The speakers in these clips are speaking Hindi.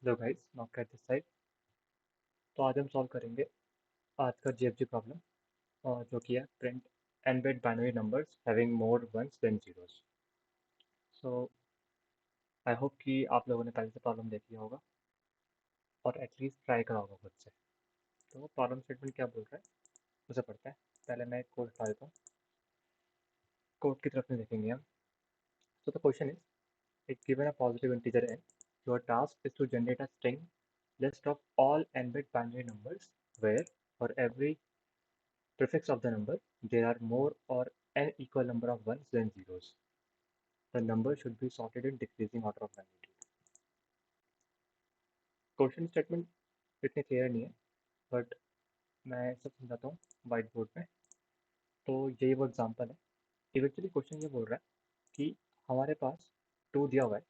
Hello guys, knock at this side. तो आज हम सॉल्व करेंगे आज का जीएफजी प्रॉब्लम, जो कि है print n bit binary numbers having more ones than zeros. So I hope कि आप लोगों ने पहले से प्रॉब्लम देख लिया होगा और एटलीस्ट ट्राई करा होगा खुद से। तो प्रॉब्लम स्टेटमेंट क्या बोल रहा है उसे पढ़ते हैं। पहले मैं एक कोड हटा देता हूँ, कोड की तरफ में देखेंगे हम। So the question is, it given a positive integer n, your task is to generate a string list of all n bit binary numbers where for every prefix of the number there are more or n equal number of ones than zeros. The number should be sorted in decreasing order of magnitude. Question statement इतने क्लियर नहीं है, बट मैं सब समझाता हूँ वाइट बोर्ड में। तो यही वो एग्जांपल है। इवेंचुअली क्वेश्चन ये बोल रहा है कि हमारे पास 2 दिया हुआ है,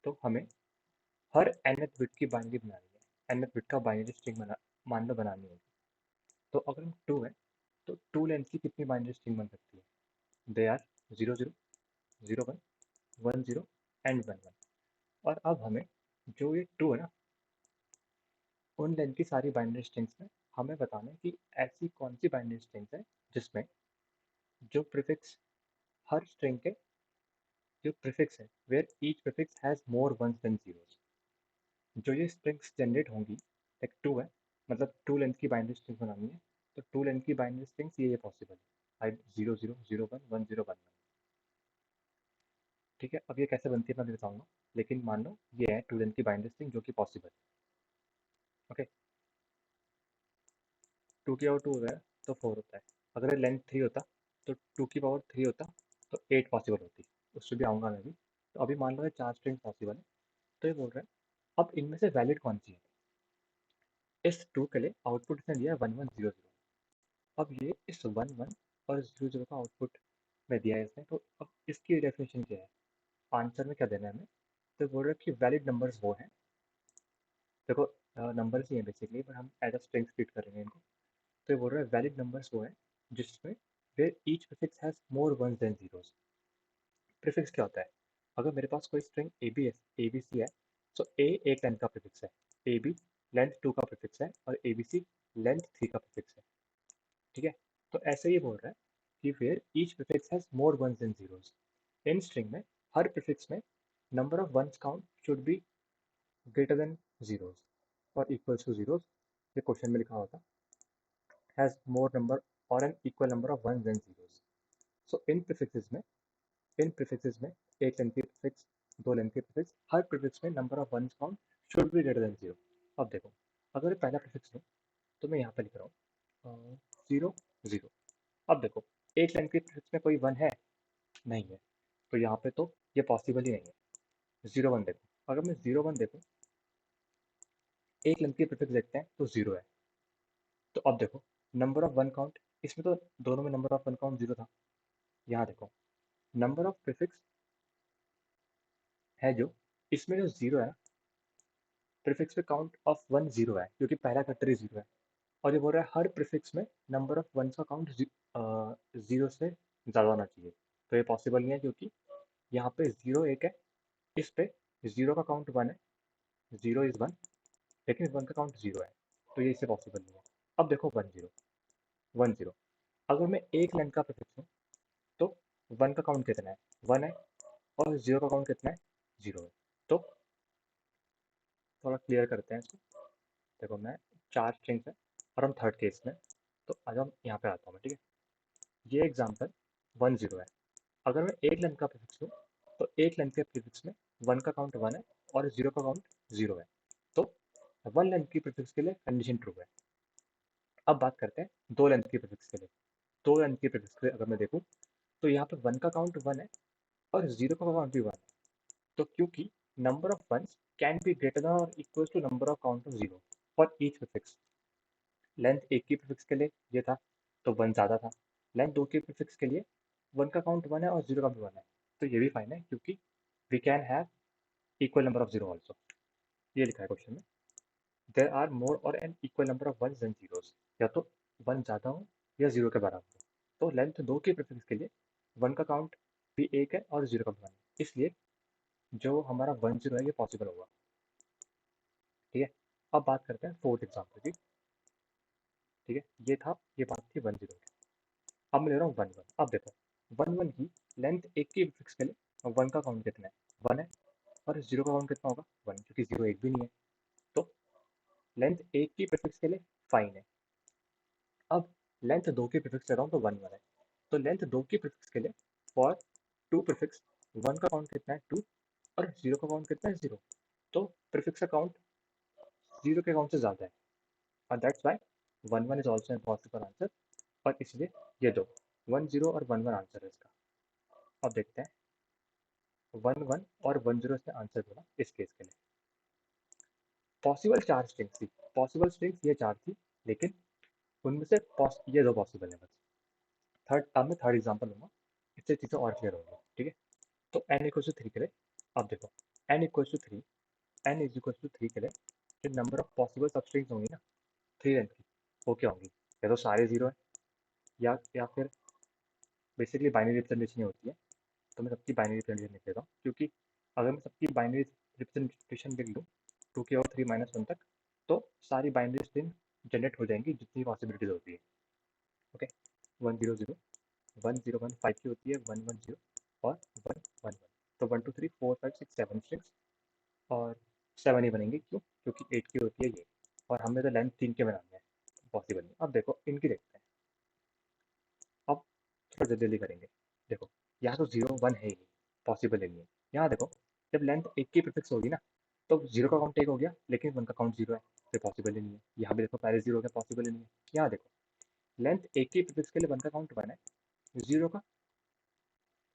तो हमें हर nth बिट की बाइनरी बनानी है। nth बिट का बाइनरी स्ट्रिंग मान लो बनानी होगी। तो अगर हम 2 है तो 2 लेंथ की कितनी बाइनरी स्ट्रिंग बन सकती है? They are 0 0 0 1 1 0 and 1 1। और अब हमें जो ये 2 है ना, उन लेंथ की सारी बाइनरी स्ट्रिंग्स में हमें बताना है कि ऐसी कौन सी बाइनरी स्ट्रिंग्स है जिसमें जो प्रीफिक्स हर स्ट्रिंग के जो प्रीफिक्स है where each prefix has more ones than zeros. जो ये स्ट्रिंग्स जनरेट होंगी, एक 2 है, मतलब 2 लेंथ की बाइनरी स्ट्रिंग बनानी है। तो 2 लेंथ की बाइनरी स्ट्रिंग्स ये पॉसिबल है, 0 0 0 1 1 0 1 1। ठीक है, अब ये कैसे बनती है मैं भी बताऊंगा, लेकिन मान लो ये है 2 लेंथ की बाइनरी स्ट्रिंग जो कि पॉसिबल है। ओके, 2 की पावर 2 होता है तो 4 होता है। अगर लेंथ 3 होता तो 2 की पावर 3 होता तो 8 पॉसिबल होती। उससे भी आऊँगा मैं भी। तो अभी मान लो ये 4 स्ट्रिंग पॉसिबल है। तो ये बोल रहा है अब इनमें से वैलिड कौन सी है। इस 2 के लिए आउटपुट इसने दिया है 1 1 0 0। अब ये इस 1 1 और 0 0 का आउटपुट में दिया है इसने, तो अब इसकी डेफिनेशन क्या है, आंसर में क्या देना है हमें। तो बोल रहा है कि वैलिड नंबर्स वो हैं, देखो नंबर्स ही हैं बेसिकली, पर हम एज अ स्ट्रिंग ट्रीट करेंगे इनको। तो ये बोल रहा है वैलिड नंबर्स वो हैं जिसमें where each prefix has more ones than zeros. Prefix क्या होता है? अगर मेरे पास कोई स्ट्रिंग ए बी सी है, तो ए एक लेंथ का प्रीफिक्स है, ए बी लेंथ 2 का प्रीफिक्स है और ए बी सी लेंथ 3 का प्रीफिक्स है। ठीक है, तो ऐसे ये बोल रहा है कि where each prefix has more ones than zeros. इन स्ट्रिंग में हर प्रीफिक्स में number of ones count should be greater than zeros or equals to zeros. ये क्वेश्चन में लिखा होता has more number or an equal number of ones than zeros. So इन प्रीफिक्सेस में एक लेंथ की प्रीफिक्स, दो लेंथ की प्रीफिक्स, हर प्रीफिक्स में number of ones count should be greater than zero. अब देखो, अगर पहला प्रीफिक्स लूँ तो मैं यहाँ पे लिख रहा हूँ 0 0। अब देखो, एक लेंथ की प्रीफिक्स में कोई वन है? नहीं है। तो यहाँ पे तो ये पॉसिबल ही नहीं है। 0 1 देखो, अगर मैं 0 1 देखूँ, एक लेंथ की प्रीफिक्स देखते हैं तो 0 है। तो अब देखो, नंबर ऑफ वन काउंट, इसमें तो दोनों में नंबर ऑफ वन काउंट 0 था। यहाँ देखो, नंबर ऑफ प्रीफिक्स है जो, इसमें जो 0 है, प्रीफिक्स पे काउंट ऑफ 1 0 है क्योंकि पहला फैक्टर ही 0 है। और ये बोल रहा है हर प्रीफिक्स में नंबर ऑफ वंस का काउंट 0 से ज़्यादा होना चाहिए। तो ये पॉसिबल नहीं है क्योंकि यहाँ पे 0 एक है, इस पे 0 का काउंट 1 है, 0 इज़ 1, लेकिन 1 का काउंट 0 है। तो ये इससे पॉसिबल नहीं है। अब देखो 1 0 1 0, अगर मैं एक लेंथ का प्रीफिक्स हूँ तो 1 का काउंट कितना है? 1 है, और 0 का काउंट कितना है? 0 है। तो थोड़ा क्लियर करते हैं इसको। देखो, मैं 4 स्ट्रिंग्स है और हम थर्ड केस में, तो आज हम यहाँ पे आता हूँ मैं। ठीक है, ये एग्जाम्पल 1 0 है। अगर मैं एक लेंथ का प्रीफिक्स लूँ तो एक लेंथ के प्रीफिक्स में 1 का काउंट 1 है और 0 का काउंट 0 है। तो 1 लेंथ की प्रीफिक्स के लिए कंडीशन ट्रू है। अब बात करते हैं 2 लेंथ की प्रीफिक्स के लिए। 2 लेंथ की प्रीफिक्स के लिए अगर मैं देखूँ तो यहाँ पे 1 का काउंट 1 है और 0 का काउंट भी 1 है। तो क्योंकि number of ones can be greater than और equal to number of count of 0 for each prefix. Length एक की प्रीफिक्स के लिए ये था तो 1 ज़्यादा था, लेंथ 2 की प्रीफिक्स के लिए 1 का काउंट 1 है और 0 का भी 1 है। तो ये भी फाइन है क्योंकि we can have equal number of 0 also. ये लिखा है क्वेश्चन में, there are more or an equal number of ones than zeros, या तो 1 ज़्यादा हो या 0 के बराबर हो। तो लेंथ 2 की प्रीफिक्स के लिए 1 का काउंट भी 1 है और 0 का भी 1 है, इसलिए जो हमारा 1 0 है ये पॉसिबल होगा। अब बात करते हैं फोर्थ एग्जाम्पल की। ठीक है, ये बात थी 1 0 की। अब मैं ले रहा हूँ 1 1। अब देखो 1 1 की लेंथ एक की फिक्स के लिए 1 का काउंट कितना है, 1 है, और 0 का काउंट कितना होगा 1, क्योंकि 0 एक भी नहीं है। तो लेंथ एक की प्रीफिक्स के लिए फाइन है। अब लेंथ दो की प्रीफिक्स ले रहा हूँ तो 1 1 है। तो लेंथ दो की प्रीफिक्स के लिए फॉर टू प्रीफिक्स 1 का काउंट कितना है 2, और 0 का काउंट कितना है 0। तो प्रीफिक्स का काउंट 0 के काउंट से ज़्यादा है, और that's why 1 1 is also an possible answer. और इसलिए ये दो 1 0 और 1 1 आंसर है इसका। अब देखते हैं 1 1 और 1 0 इसने आंसर बोला इस केस के लिए। पॉसिबल चार स्ट्रिंग्स थी, पॉसिबल स्ट्रिंग्स ये चार थी, लेकिन उनमें से ये दो पॉसिबल है बस। अब मैं थर्ड एग्जांपल लूंगा, इससे चीज़ें और क्लियर होंगी। ठीक है, तो n इक्वल टू 3 के लिए अब देखो n equal to 3, n is equal to 3 के लिए जो number of possible substrings होंगी ना 3 लेंथ की, वो क्या होंगी? या तो सारे जीरो है, या फिर बेसिकली बाइनरी रिप्रेजेंटेशन ही होती है। तो मैं सबकी बाइनरी रिप्रेजेंटेशन लिख देता हूँ, क्योंकि अगर मैं सबकी बाइनरी रिप्रेजेंटेशन लिख लूँ 2 की और 3 माइनस 1 तक, तो सारी बाइनरी स्ट्रिंग जनरेट हो जाएंगी जितनी पॉसिबिलिटीज होती है। ओके, 1 0 0, 1 0 1 5 की होती है, 1 1 0 और 1 1 1। तो 1 2 3 4 5 6 7 स्ट्रिंग्स, और 7 ही बनेंगे, क्यों? क्योंकि 8 की होती है ये, और हमें तो लेंथ 3 के बनाने हैं, पॉसिबल नहीं। अब देखो इनकी देखते हैं। अब थोड़ा जल्दी जल्दी करेंगे। देखो यहाँ तो 0 1 है ही नहीं, पॉसिबल ही नहीं है। यहाँ देखो जब लेंथ एक की प्रीफिक्स होगी ना, तो 0 का काउंट एक हो गया, लेकिन 1 का काउंट 0 है, तो पॉसिबल ही नहीं है। यहाँ भी देखो पहले 0 हो गया, पॉसिबल ही नहीं है। यहाँ देखो लेंथ एक की प्रीफिक्स के लिए 1 का काउंट 1 है, 0 का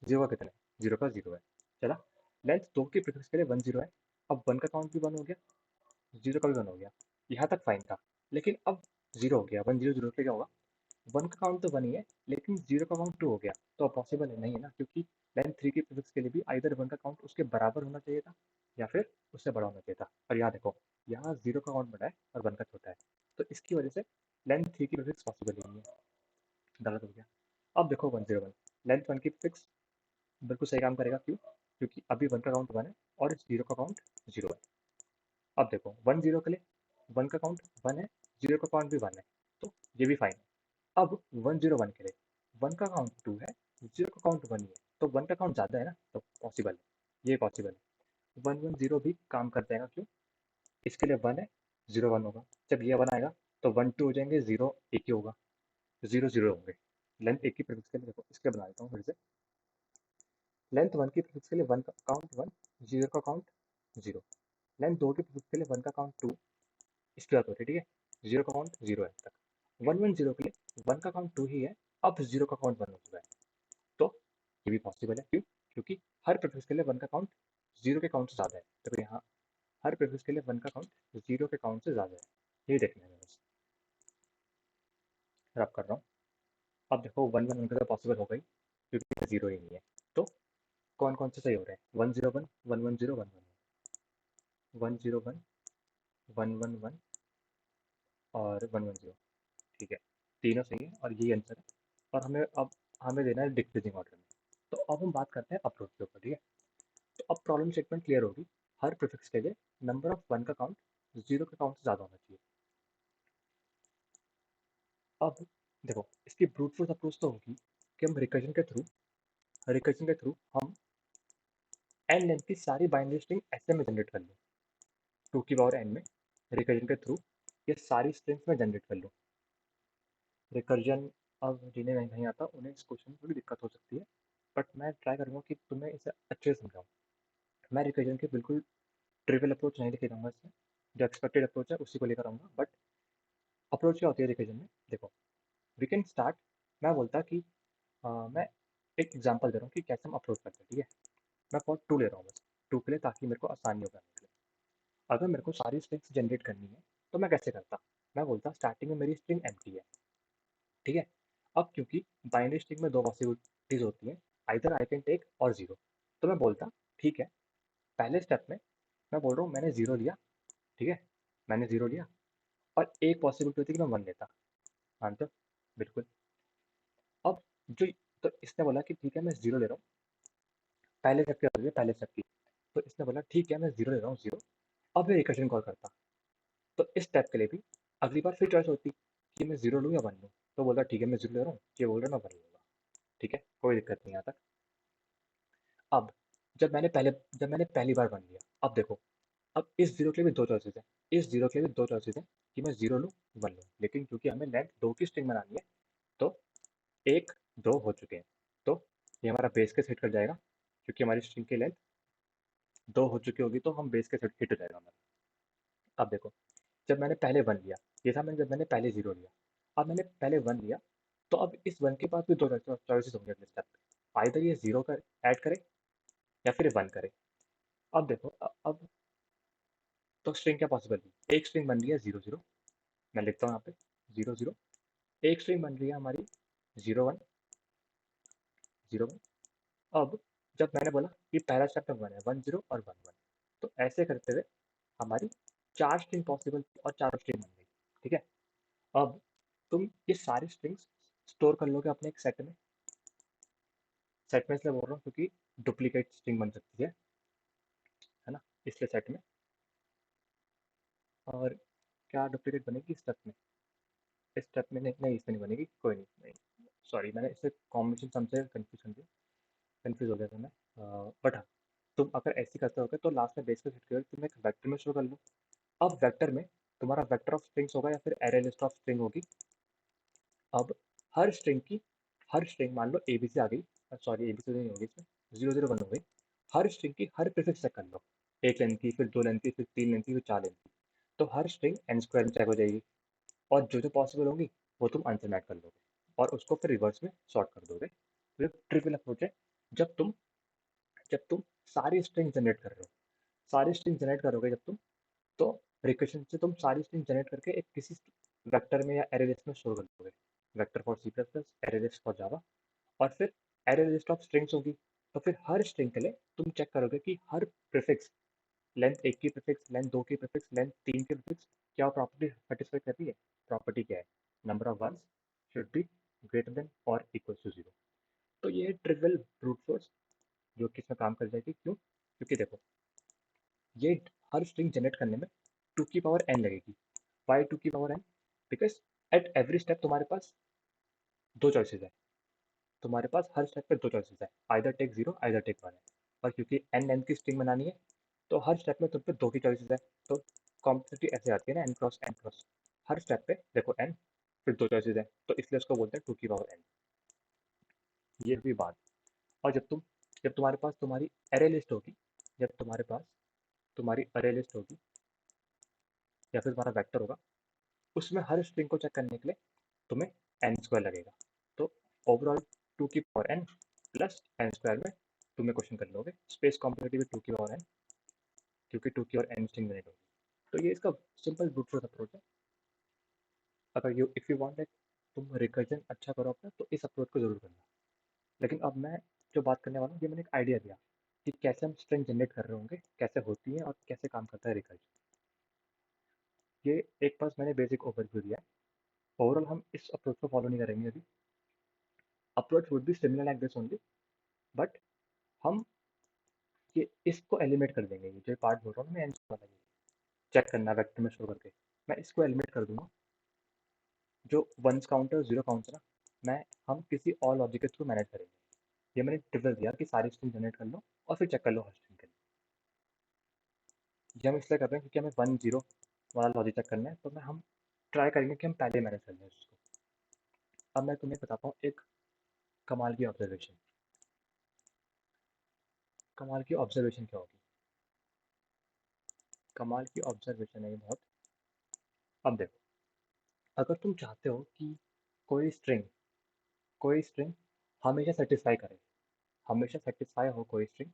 0 का कितना है, 0 का 0 है। चला, लेंथ 2 की प्रीफिक्स के लिए 1 0 है, अब 1 का काउंट भी 1 हो गया, 0 का भी 1 हो गया। यहाँ तक फाइन था, लेकिन अब 0 हो गया, 1 0 0 पे क्या होगा, 1 का काउंट तो 1 ही है, लेकिन 0 का काउंट 2 हो गया, तो पॉसिबल नहीं है ना, क्योंकि लेंथ 3 की प्रीफिक्स के लिए भी आइदर 1 का काउंट उसके बराबर होना चाहिए था, या फिर उससे बड़ा होना चाहिए था। और यहाँ देखो यहाँ 0 का काउंट बड़ा है और 1 का छोटा है, तो इसकी वजह से लेंथ 3 की प्रीफिक्स पॉसिबल ही नहीं है, गलत हो गया। अब देखो 1 0 1, लेंथ 1 की प्रीफिक्स बिल्कुल सही काम करेगा, क्यों? क्योंकि अभी 1 का काउंट 1 है और 0 का काउंट 0 है। अब देखो 1 0 के लिए 1 का काउंट 1 है, 0 का काउंट भी 1 है, तो ये भी फाइन है। अब 1 0 1 के लिए 1 का काउंट 2 है, 0 का काउंट 1 ही है, तो 1 का काउंट ज़्यादा है ना, तो पॉसिबल है, ये पॉसिबल है। 1 1 0 भी काम कर जाएगा, क्यों? इसके लिए 1 है, 0 1 होगा। जब ये 1 आएगा तो 1 2 हो जाएंगे, 0 1 ही होगा, 0 0 होंगे। लेंथ एक की प्रीफिक्स के लिए देखो, इसके बना देता हूँ फिर से। लेंथ 1 की प्रीफिक्स के लिए 1 का काउंट 1, 0 का काउंट 0। लेंथ 2 की प्रीफिक्स के लिए 1 का काउंट 2, इसकी बात हो रही है, ठीक है, 0 का काउंट 0 है तक। 1 1 0 के लिए 1 का काउंट 2 ही है, अब 0 का काउंट 1 हो चुका है, तो ये भी पॉसिबल है, क्यों? क्योंकि हर प्रीफिक्स के लिए 1 का काउंट 0 के काउंट से ज़्यादा है, तो यहाँ हर प्रीफिक्स के लिए 1 का काउंट 0 के काउंट से ज़्यादा है, यही देखना है बस। रब कर रहा हूँ। अब देखो 1 1 1 का तो पॉसिबल हो गई, क्योंकि 0 ही नहीं है। तो कौन कौन से सही हो रहे हैं? 1 0 1, 1 1 0, 1 1 0 1, 1 1 1 और 1 1 0। ठीक है, तीनों सही है और यही आंसर है। और हमें देना है डिक्रीजिंग ऑर्डर में। तो अब हम बात करते हैं अप्रोच के ऊपर। ठीक है, तो अब प्रॉब्लम स्टेटमेंट क्लियर होगी। हर प्रीफिक्स के लिए नंबर ऑफ 1 का काउंट 0 के काउंट से ज़्यादा होना चाहिए। अब देखो इसकी ब्रूट फोर्स अप्रोच तो होगी कि हम रिकर्जन के थ्रू हम n लेंथ की सारी बाइनरी स्ट्रिंग ऐसे में जनरेट कर लूँ, 2 की पावर n में रिकर्जन के थ्रू ये सारी स्ट्रिंग्स में जनरेट कर लूँ। रिकर्जन अब जिन्हें नहीं आता उन्हें इस क्वेश्चन में थोड़ी दिक्कत हो सकती है, बट मैं ट्राई करूँगा कि तुम्हें इसे अच्छे से समझाऊँ। मैं रिकर्जन की बिल्कुल ट्रिवियल अप्रोच नहीं लेके जाऊँगा इसमें, जो एक्सपेक्टेड अप्रोच है उसी को लेकर आऊँगा। बट अप्रोच क्या होती है रिकर्जन में, देखो वी कैन स्टार्ट। मैं बोलता कि मैं एक एग्जांपल दे रहा हूँ कि कैसे हम अप्रोच करते हैं। ठीक है, मैं फॉर 2 ले रहा हूँ बस, 2 के लिए, ताकि मेरे को आसानी हो करने के लिए। अगर मेरे को सारी स्ट्रिंग्स जनरेट करनी है तो मैं कैसे करता? मैं बोलता स्टार्टिंग में मेरी स्ट्रिंग एम्प्टी है। ठीक है, अब क्योंकि बाइनरी स्ट्रिंग में दो पॉसिबिलिटीज होती हैं, आइदर आई कैन टेक और जीरो, तो मैं बोलता ठीक है, पहले स्टेप में मैं बोल रहा हूँ मैंने जीरो लिया। ठीक है, मैंने जीरो लिया, और एक पॉसिबिलिटी होती है कि मैं वन लेता। मानते हो? बिल्कुल। अब जो तो इसने बोला कि ठीक है मैं जीरो ले रहा हूँ, पहले स्टेप की पहले स्टेप की। तो इसने बोला ठीक है मैं जीरो ले रहा हूँ, जीरो। अब मैं रिकर्जन कॉल करता, तो इस स्टेप के लिए भी अगली बार फिर चॉइस होती कि मैं 0 लूँ या 1 लूँ। तो बोलता ठीक है मैं 0 ले रहा हूँ, ये बोल रहा है मैं 1 लूँगा। ठीक है, कोई दिक्कत नहीं यहाँ तक। अब जब मैंने पहली बार 1 लिया, अब देखो, अब इस 0 के लिए भी 2 चॉइसेस हैं। इस 0 के लिए भी 2 चॉइसेस हैं कि मैं 0 लूँ, 1 लूँ। लेकिन क्योंकि हमें लेंथ 2 की स्ट्रिंग बनानी है, तो 1, 2 हो चुके हैं। तो ये हमारा बेस केस हिट कर जाएगा, क्योंकि हमारी स्ट्रिंग की लेंथ 2 हो चुकी होगी, तो हम बेस केस हिट हो जाएगा हमारा। अब देखो, जब मैंने पहले 1 लिया, ये था मैंने जब मैंने पहले 0 लिया। अब मैंने पहले 1 लिया, तो अब इस 1 के पास भी 2 चॉइसेस होंगे अगले स्टेप पे। आइदर ये 0 का ऐड करे या फिर 1 करे। अब देखो, अब तो स्ट्रिंग क्या पॉसिबल है? एक स्ट्रिंग बन रही है 0 0, मैं लिखता हूँ यहाँ पे 0 0। एक स्ट्रिंग बन रही है हमारी 0 1 0 1। अब जब मैंने बोला कि पहला स्टेप में 1 है, 1 0 और 1 1, तो ऐसे करते हुए हमारी 4 स्ट्रिंग पॉसिबल थी और चारों स्ट्रिंग बन गई। ठीक है, अब तुम ये सारी स्ट्रिंग्स स्टोर कर लोगे अपने एक सेट में। सेट में इसलिए बोल रहा हूँ क्योंकि डुप्लीकेट स्ट्रिंग बन सकती है ना, इसलिए सेट में। और क्या डुप्लीकेट बनेगी इस स्टेप में? इस स्टेप में नहीं, नहीं इसमें नहीं बनेगी, कोई नहीं, नहीं सॉरी, मैंने इसे कॉम्बिनेशन सम से कंफ्यूज हो गया था मैं। बट हाँ, तुम अगर ऐसे करते होगे तो लास्ट में बेस पे सेट करोगे, तुम एक वेक्टर में शो कर लो। अब वेक्टर में तुम्हारा वेक्टर ऑफ स्ट्रिंग्स होगा या फिर एरे लिस्ट ऑफ स्ट्रिंग होगी। अब हर स्ट्रिंग की हर स्ट्रिंग, मान लो एबीसी आ गई, सॉरी एबीसी नहीं होगी इसमें, 0 0 1 हो गई। हर स्ट्रिंग की हर प्रीफिक्स चेक कर लो, एक लेंथ की, फिर 2 लेंथ की, फिर 3 लेंथ की, फिर 4 लेंथ की। तो हर स्ट्रिंग एन स्क्वायर में चेक हो जाएगी, और जो जो पॉसिबल होंगी वो तुम आंसर में ऐड कर लोगे, और उसको फिर रिवर्स में सॉर्ट कर दोगे। तो ये ट्रिवियल अप्रोच है। जब तुम जब तुम सारी स्ट्रिंग जनरेट कर रहे हो, सारी स्ट्रिंग जनरेट करोगे जब तुम, तो रिकर्शन से तुम सारी स्ट्रिंग जनरेट करके एक किसी वेक्टर में या एरे लिस्ट में स्टोर कर दोगे। Vector for C plus plus, array list for Java. और फिर एरे लिस्ट ऑफ स्ट्रिंग्स होगी, तो फिर हर स्ट्रिंग के लिए तुम चेक करोगे कि हर प्रीफिक्स, लेंथ 1 की प्रीफिक्स, लेंथ 2 की प्रीफिक्स, लेंथ 3 की प्रीफिक्स क्या प्रॉपर्टी सेटिस्फाई कर रही है। प्रॉपर्टी क्या है? Number of ones should be greater than और इक्वल टू 0। तो ये है ट्रिवियल ब्रूट फोर्स, जो कि इसमें काम कर जाएगी। क्यों? क्योंकि देखो, ये हर स्ट्रिंग जनरेट करने में 2 की पावर n लगेगी। वाई 2 की power n? Because at every step तुम्हारे पास दो चॉइसेस है। तुम्हारे पास हर स्टेप पे दो चॉइसेस है, आइदर टेक 0, आइदर टेक 1 है। और क्योंकि n लेंथ की स्ट्रिंग बनानी है, तो हर स्टेप में तुम पे दो की चॉइसेस है। तो कॉम्प्लेक्सिटी ऐसे आती है ना, n क्रॉस। हर स्टेप पे देखो n, फिर दो चॉइसेस है, तो इसलिए उसको बोलते हैं 2 की पावर n। ये भी बात। और जब तुम्हारे पास तुम्हारी एरे लिस्ट होगी, जब तुम्हारे पास तुम्हारी अरे लिस्ट होगी या फिर तुम्हारा वेक्टर होगा, उसमें हर स्ट्रिंग को चेक करने के लिए तुम्हें एन स्क्वायर लगेगा। तो ओवरऑल 2 की power n plus n square में तुम्हें क्वेश्चन कर लोगे, स्पेस कॉम्पिटिटिव 2 की पावर n, क्योंकि 2 की पावर n स्ट्रिंग जनरेट होगी। तो ये इसका सिंपल ब्रूट फोर्स अप्रोच है। अगर यू इफ़ यू वांट तुम रिकर्जन अच्छा करो अपना, तो इस अप्रोच को जरूर करना। लेकिन अब मैं जो बात करने वाला हूँ, ये मैंने एक आइडिया दिया कि कैसे हम स्ट्रिंग जनरेट कर रहे होंगे, कैसे होती है और कैसे काम करता है रिकर्जन। ये एक पास मैंने बेसिक ओवरव्यू दिया है। ओवरऑल हम इस अप्रोच को फॉलो नहीं करेंगे अभी। Approach would be similar like this only, but हम ये इसको एलिमिनेट कर देंगे। ये जो पार्ट बोल रहा हूँ मैं, एंड वाला, ये चेक करना वेक्टर में शो करके, मैं इसको एलिमिनेट कर दूंगा। जो वंस काउंट है, जीरो काउंट है ना, मैं हम किसी और लॉजिक के थ्रू मैनेज करेंगे। ये मैंने ट्रिगर दिया कि सारी स्ट्रिंग जनरेट कर लो और फिर चेक कर लो हर स्ट्रिंग के लिए। ये हम इसलिए कर रहे हैं क्योंकि हमें 1 0 वाला लॉजिक चेक करना है, तो मैं हम ट्राई करेंगे कि हम पहले मैनेज कर लें उसको। अब मैं तुम्हें बताता हूँ एक कमाल की ऑब्जर्वेशन। कमाल की ऑब्जर्वेशन क्या होगी? कमाल की ऑब्जर्वेशन है ये बहुत। अब देखो, अगर तुम चाहते हो कि कोई स्ट्रिंग कोई स्ट्रिंग हमेशा सेटिस्फाई करे, हमेशा सेटिस्फाई हो कोई स्ट्रिंग,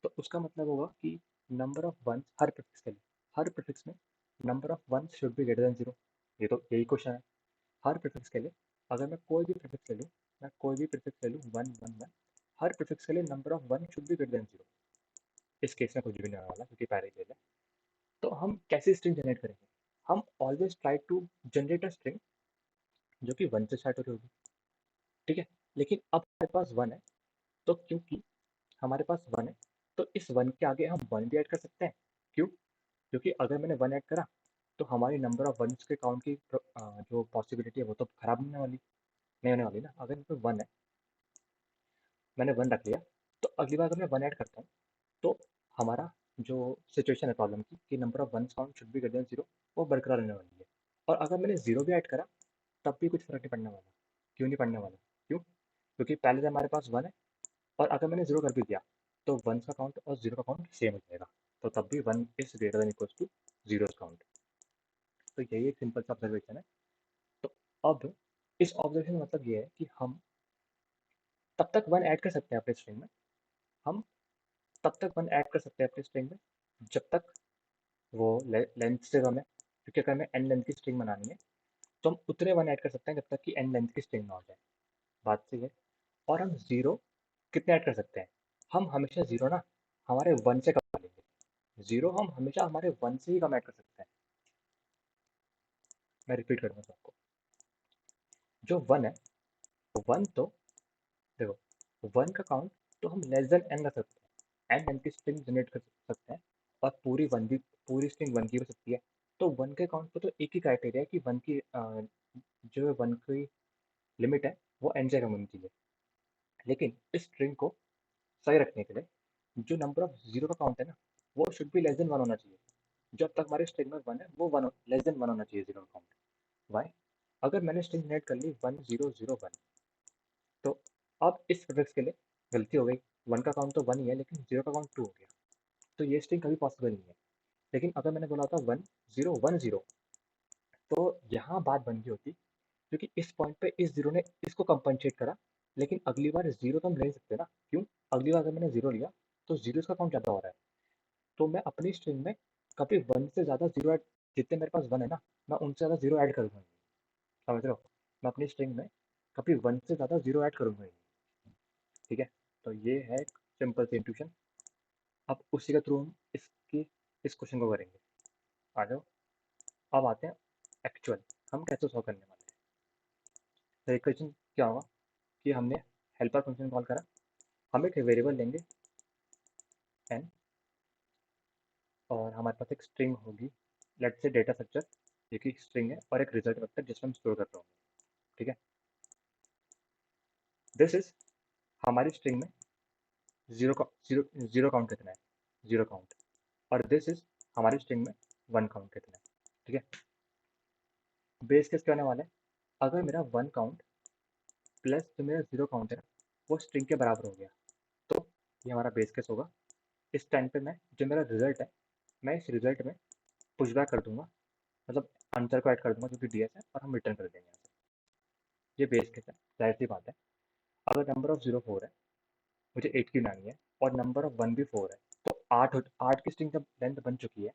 तो उसका मतलब होगा कि नंबर ऑफ वंस हर प्रीफिक्स के लिए, हर प्रीफिक्स में number of ones should be greater than 0। ये तो यही क्वेश्चन है। हर प्रीफिक्स के लिए, अगर मैं कोई भी प्रीफिक्स ले लूँ, मैं कोई भी प्रीफिक्स ले लूँ 1 1 1, हर प्रीफिक्स के लिए number of one should be greater than 0। इस केस में कुछ भी नहीं आने वाला क्योंकि पहले केस है। तो हम कैसे स्ट्रिंग जनरेट करेंगे? हम always try to generate a string जो कि 1 से स्टार्ट हो रही होगी। ठीक है, लेकिन अब हमारे पास 1 है, तो क्योंकि हमारे पास 1 है, तो इस 1 के आगे हम 1 भी ऐड कर सकते हैं। क्यों? क्योंकि अगर मैंने 1 ऐड करा, तो हमारी नंबर ऑफ वंस के काउंट की जो पॉसिबिलिटी है वो तो खराब नहीं होने वाली ना। अगर इसमें वन है, मैंने वन रख लिया, तो अगली बार अगर मैं वन ऐड करता हूँ तो हमारा जो सिचुएशन है प्रॉब्लम की कि number of ones count should be greater than zero, वो बरकरार रहने वाली है। और अगर मैंने जीरो भी ऐड करा तब भी कुछ फर्क नहीं पड़ने वाला। क्यों नहीं पड़ने वाला? क्यों? क्योंकि पहले से हमारे पास वन है, और अगर मैंने जीरो कर भी दिया तो वन का काउंट और जीरो का काउंट सेम हो जाएगा, तो तब भी one is greater than equal to zero count. तो यही एक सिंपल सा ऑब्जर्वेशन है। तो अब इस ऑब्जर्वेशन का मतलब ये है कि हम तब तक वन ऐड कर सकते हैं अपने स्ट्रिंग में, हम तब तक वन ऐड कर सकते हैं अपने स्ट्रिंग में जब तक वो लेंथ से कम है। क्योंकि अगर हमें एन लेंथ की स्ट्रिंग बनानी है तो हम उतने वन ऐड कर सकते हैं जब तक कि एन लेंथ की स्ट्रिंग ना हो जाए। बात सही है। और हम जीरो कितने ऐड कर सकते हैं? हम हमेशा जीरो ना हमारे वन से कम लेंगे। जीरो हम हमेशा हमारे वन से ही कम ऐड कर सकते हैं। मैं रिपीट करूंगा सबको। जो वन है, वन तो देखो, वन का काउंट तो हम लेस देन एन रख सकते हैं, एन की स्ट्रिंग जनरेट कर सकते हैं, और पूरी स्ट्रिंग वन की हो सकती है। तो वन के काउंट पे तो एक ही क्राइटेरिया है कि वन की जो वन की लिमिट है वो एन से कम होनी चाहिए। लेकिन इस स्ट्रिंग को सही रखने के लिए जो नंबर ऑफ जीरो का काउंट है ना, वो should be less than one होना चाहिए। जब तक हमारे स्ट्रिंग में वन है वो वन लेस देन वन होना चाहिए जीरो का काउंट। वाई? अगर मैंने स्ट्रिंग जनरेट कर ली 1001, तो अब इस प्रीफिक्स के लिए गलती हो गई। वन का काउंट तो वन ही है लेकिन जीरो का काउंट टू हो गया, तो ये स्ट्रिंग कभी पॉसिबल नहीं है। लेकिन अगर मैंने बोला था 1010, तो यहाँ बात बन गई होती, क्योंकि इस पॉइंट पे इस जीरो ने इसको कंपनसेट करा। लेकिन अगली बार जीरो तो हम ले नहीं सकते ना। क्यों? अगली बार अगर मैंने जीरो लिया तो जीरो का काउंट ज़्यादा हो रहा है, तो मैं अपनी स्ट्रिंग में कभी वन से ज़्यादा जीरो ऐड, जितने मेरे पास वन है ना, मैं उनसे ज़्यादा जीरो ऐड करूँगा ही नहीं। समझ रहे हो? मैं अपनी स्ट्रिंग में कभी वन से ज़्यादा जीरो ऐड करूँगा ही नहीं। ठीक है? तो ये है एक सिंपल सी इंट्यूशन। अब उसी के थ्रू हम इस क्वेश्चन को करेंगे। आ जाओ, अब आते हैं एक्चुअल हम कैसे सॉल्व करने वाले हैं। तो इक्वेशन क्या होगा कि हमने हेल्पर फंक्शन कॉल करा, हम एक वेरिएबल लेंगे एन, और हमारे पास एक स्ट्रिंग होगी, लेट्स से डेटा स्ट्रक्चर, ये की स्ट्रिंग है, और एक रिजल्ट वेक्टर जिसमें हम स्टोर कर रहे होंगे। ठीक है? दिस इज हमारी स्ट्रिंग में जीरो काउंट कितना है, जीरो काउंट। और दिस इज हमारी स्ट्रिंग में वन काउंट कितना है। ठीक है? बेस केस क्या होने वाला है? अगर मेरा वन काउंट प्लस जो मेरा जीरो काउंट है वो स्ट्रिंग के बराबर हो गया, तो ये हमारा बेस केस होगा। इस टाइम पे मैं जो मेरा रिजल्ट है, मैं इस रिजल्ट में पुशबैक कर दूंगा, मतलब आंसर को ऐड कर दूंगा जो कि डीएस है, और हम रिटर्न कर देंगे यहाँ से। ये बेस केस है, जाहिर सी बात है। अगर नंबर ऑफ जीरो फोर है, मुझे एट की बनानी है, और नंबर ऑफ वन भी फोर है, तो आठ की स्ट्रिंग जब लेंथ बन चुकी है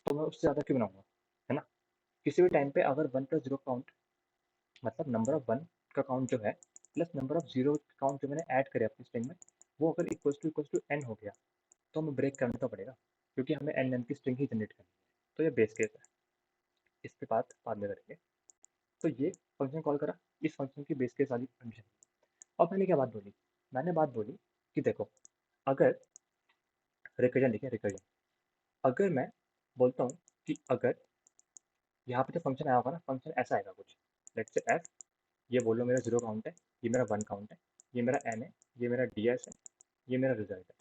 तो मैं उससे ज़्यादा क्यों बनाऊंगा? है ना? किसी भी टाइम पे अगर वन प्लस जीरो काउंट, मतलब नंबर ऑफ वन का काउंट जो है plus number of zero count जो मैंने ऐड करे अपनी स्ट्रिंग में, वो अगर इक्वल टू एन हो गया, तो हमें ब्रेक करना तो पड़ेगा, क्योंकि हमें एन लेंथ की स्ट्रिंग ही जनरेट करनी है। तो ये बेस केस है, इस पे बात बाद में करेंगे। तो ये फंक्शन कॉल करा, इस फंक्शन की बेस केस वाली कंडीशन। अब मैंने क्या बात बोली? मैंने बात बोली कि देखो, अगर रिकर्जन, देखिए रिकर्जन, अगर मैं बोलता हूँ कि अगर यहाँ पे जो फंक्शन आया होगा ना, फंक्शन ऐसा आएगा कुछ, लेट्स से एफ, ये बोलो मेरा जीरो काउंट है, ये मेरा वन काउंट है, ये मेरा एन है, ये मेरा डी एस है, ये मेरा रिजल्ट है।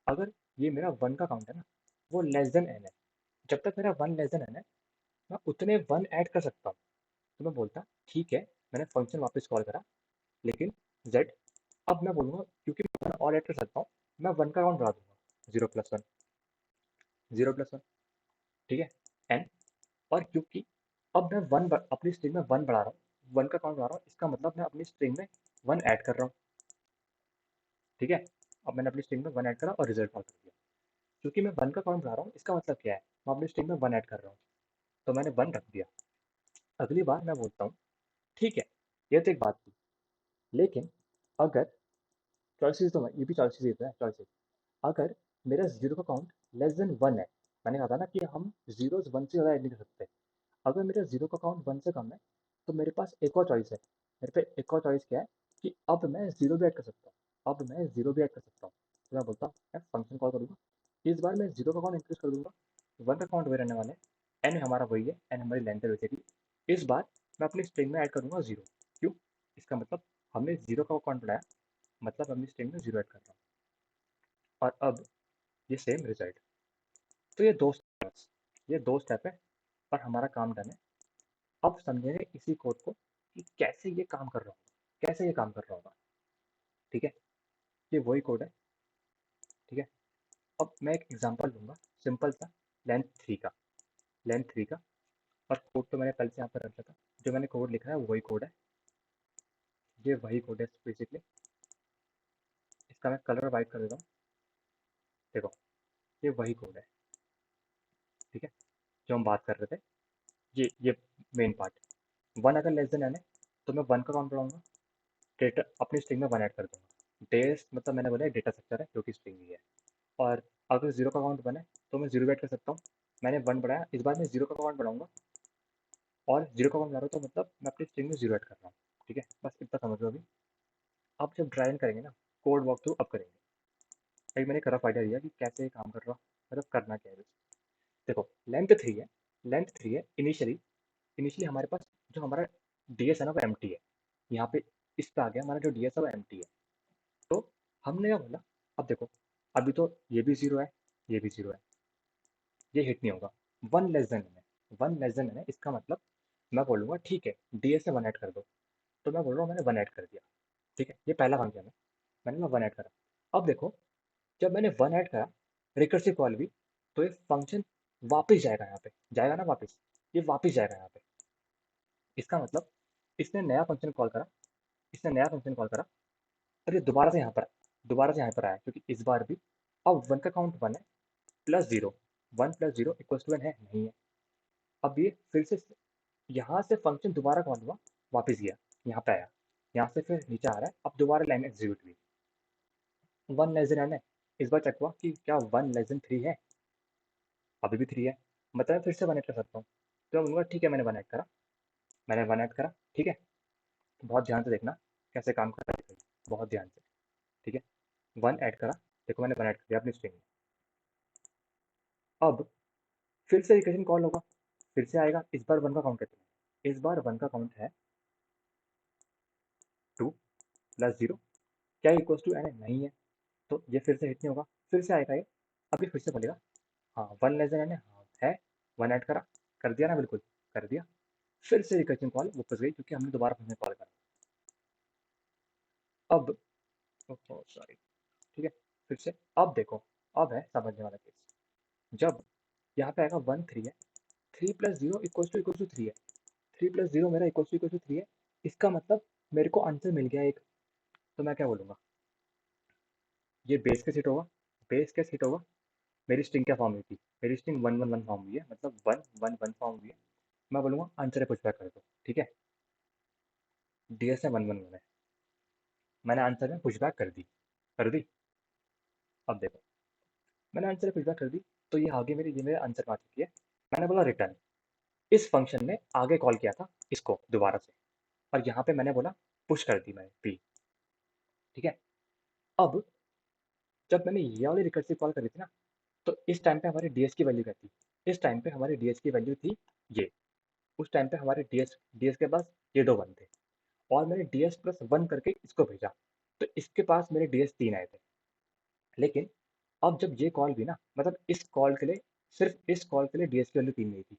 अगर ये मेरा वन का काउंट है ना, वो लेस देन एन है, जब तक मेरा वन लेस देन एन है मैं उतने वन ऐड कर सकता हूँ। तो मैं बोलता ठीक है, मैंने फंक्शन वापस कॉल करा, लेकिन जेड, अब मैं बोलूँगा क्योंकि मैं और ऐड कर सकता हूँ, मैं वन का काउंट बढ़ा दूंगा, zero plus one, zero plus one. ठीक है? एन, और क्योंकि अब मैं अपनी स्ट्रिंग में वन बढ़ा रहा हूँ, वन का काउंट बढ़ा रहा हूँ, इसका मतलब मैं अपनी स्ट्रिंग में वन ऐड कर रहा हूँ। ठीक है? अब मैंने अपनी स्ट्रिंग में वन ऐड करा और रिजल्ट कॉल कर दिया। क्योंकि मैं वन का काउंट बढ़ा रहा हूँ, इसका मतलब क्या है? मैं अपनी स्ट्रिंग में वन ऐड कर रहा हूँ, तो मैंने वन रख दिया। अगली बार मैं बोलता हूँ ठीक है, ये तो एक बात थी, लेकिन अगर चॉइसेस, तो ये भी चॉइसेस है, चॉइसेस, अगर मेरा जीरो का काउंट लेस देन वन है, मैंने कहा था ना कि हम जीरो वन से ज़्यादा ऐड नहीं कर सकते। अगर मेरा जीरो का काउंट वन से कम है, तो मेरे पास एक और चॉइस है। मेरे पे एक और चॉइस क्या है कि अब मैं जीरो भी ऐड कर सकता हूँ, अब मैं जीरो भी ऐड कर सकता हूँ। तो मैं बोलता हूँ मैं फंक्शन कॉल करूँगा, इस बार मैं जीरो का काउंट इंक्रीज कर दूंगा, वन का काउंट वही रहने वाला है, एन हमारा वही है, एन हमारी लेंथ है बेसिकली। इस बार मैं अपनी स्ट्रिंग में ऐड करूँगा जीरो। क्यों? इसका मतलब हमने जीरो का काउंट बढ़ाया, मतलब अपनी स्ट्रिंग में जीरो ऐड कर रहा हूँ, और अब ये सेम रिजल्ट। तो ये दो स्टेप है और हमारा काम डन है। अब समझेंगे इसी कोड को कि कैसे ये काम कर रहा होगा, कैसे ये काम कर रहा होगा। ठीक है, ये वही कोड है। ठीक है, अब मैं एक एग्जांपल लूंगा सिंपल सा, लेंथ थ्री का। लेंथ थ्री का, और कोड तो मैंने कल से यहाँ पर रखा था। जो मैंने कोड लिखा है वही कोड है, ये वही कोड है बेसिकली। इसका मैं कलर वाइट कर देता हूँ। देखो, ये वही कोड है। ठीक है, जो हम बात कर रहे थे, ये मेन पार्ट। वन अगर लेस देन एन है तो मैं वन का काउंट बढ़ाऊंगा, डेटा अपनी स्ट्रिंग में वन ऐड कर दूंगा। डेस मतलब मैंने बोला डेटा स्ट्रक्चर है जो कि स्ट्रिंग ही है। और अगर जीरो का काउंट वन है तो मैं जीरो ऐड कर सकता हूँ। मैंने वन बढ़ाया, इस बार मैं जीरो का काउंट बढ़ाऊंगा, और जीरो का काउंट बढ़ा रहा हूँ तो मतलब मैं अपनी स्ट्रिंग में जीरो ऐड कर रहा हूँ। ठीक है, बस इतना समझ लो अभी। अब जब ड्राई रन करेंगे ना, कोड वॉक थ्रू अब करेंगे। अभी मैंने एक रफ आइडिया दिया कि कैसे ये काम कर रहा, मतलब करना क्या है। देखो, लेंथ थ्री है, लेंथ थ्री है। इनिशियली इनिशियली हमारे पास जो हमारा डीएस है ना वो एम्प्टी है। यहाँ पे इस पे आ गया हमारा जो डीएस है वो एम्प्टी है। तो हमने क्या बोला, अब देखो, अभी तो ये भी जीरो है, ये भी जीरो है, ये हिट नहीं होगा। वन लेस देन है, वन लेस देन है, इसका मतलब मैं बोलूँगा ठीक है डीएस से वन ऐड कर दो। तो मैं बोल रहा हूँ मैंने वन ऐड कर दिया। ठीक है, ये पहला फंक्शन है, मैंने ना वन ऐड करा। अब देखो, जब मैंने वन ऐड करा, रिकर्सिव कॉल भी, तो ये फंक्शन वापस जाएगा, यहाँ पे जाएगा ना वापस, ये वापस जाएगा यहाँ पे। इसका मतलब इसने नया फंक्शन कॉल करा, इसने नया फंक्शन कॉल करा, और ये दोबारा से यहाँ पर आया, क्योंकि इस बार भी अब वन का काउंट वन है, plus zero, one plus zero equal to one है, नहीं है। अब ये फिर से यहाँ से फंक्शन दोबारा कॉल हुआ, वापस गया, यहाँ पे आया, यहाँ से फिर नीचे आ रहा है, अब दोबारा लाइन एग्जीक्यूट हुई। वन लेस देन एन है, इस बार चेक हुआ कि क्या वन लेस देन थ्री है, अभी भी थ्री है, मतलब मैं फिर से वन ऐड कर सकता हूँ। तो मैं बोलूँगा ठीक है मैंने वन ऐड करा, मैंने वन ऐड करा। ठीक है, बहुत ध्यान से देखना कैसे काम करता है, बहुत ध्यान से। ठीक है, वन ऐड करा, देखो मैंने वन ऐड कर दिया अपनी स्ट्रिंग में। अब फिर से रिकर्शन कॉल होगा, फिर से आएगा, इस बार वन का काउंट कितना है, इस बार वन का काउंट है टू प्लस जीरो, क्या इक्वल टू एन है, नहीं है। तो ये फिर से हिट नहीं होगा, फिर से आएगा ये, अभी फिर से बोलेगा हाँ वन लेस देन एन है, हाँ है, वन ऐड करा, कर दिया ना, बिल्कुल कर दिया। फिर से रिकर्शन कॉल वापस गई, क्योंकि हमने दोबारा फंक्शन कॉल करा। अब सॉरी, ठीक है, फिर से अब देखो, अब है समझने वाला केस। जब यहाँ पे आएगा वन थ्री है, three plus zero equal to three है, थ्री प्लस जीरो मेरा इक्वल टू थ्री है, इसका मतलब मेरे को आंसर मिल गया एक। तो मैं क्या बोलूँगा, ये बेस केस हिट होगा, बेस केस हिट होगा। मेरी स्ट्रिंग क्या फॉर्म हुई थी, मेरी string one one one form हुई है, मतलब वन वन वन फॉर्म हुई है। मैं बोलूँगा आंसर पुश बैक कर दो। ठीक है, डीएस है वन वन वन है, मैंने आंसर में पुश बैक कर दी, कर दी। अब देखो, मैंने आंसर में पुश बैक कर दी, तो ये आगे मेरी, ये मेरे आंसर में आ चुकी है। मैंने बोला रिटर्न, इस फंक्शन ने आगे कॉल किया था इसको दोबारा से, और यहाँ पे मैंने बोला पुश कर दी मैंने पी। ठीक है, अब जब मैंने ये वाली रिकर्सिव कॉल करी थी ना, तो इस टाइम पे हमारी डीएस की वैल्यू क्या थी, इस टाइम पे हमारी डीएस की वैल्यू थी ये। उस टाइम पे हमारे डीएस डीएस के पास ये दो वन थे, और मैंने डीएस प्लस वन करके इसको भेजा, तो इसके पास मेरे डीएस तीन आए थे। लेकिन अब जब ये कॉल भी ना, मतलब इस कॉल के लिए, सिर्फ इस कॉल के लिए डीएस की वैल्यू तीन नहीं थी।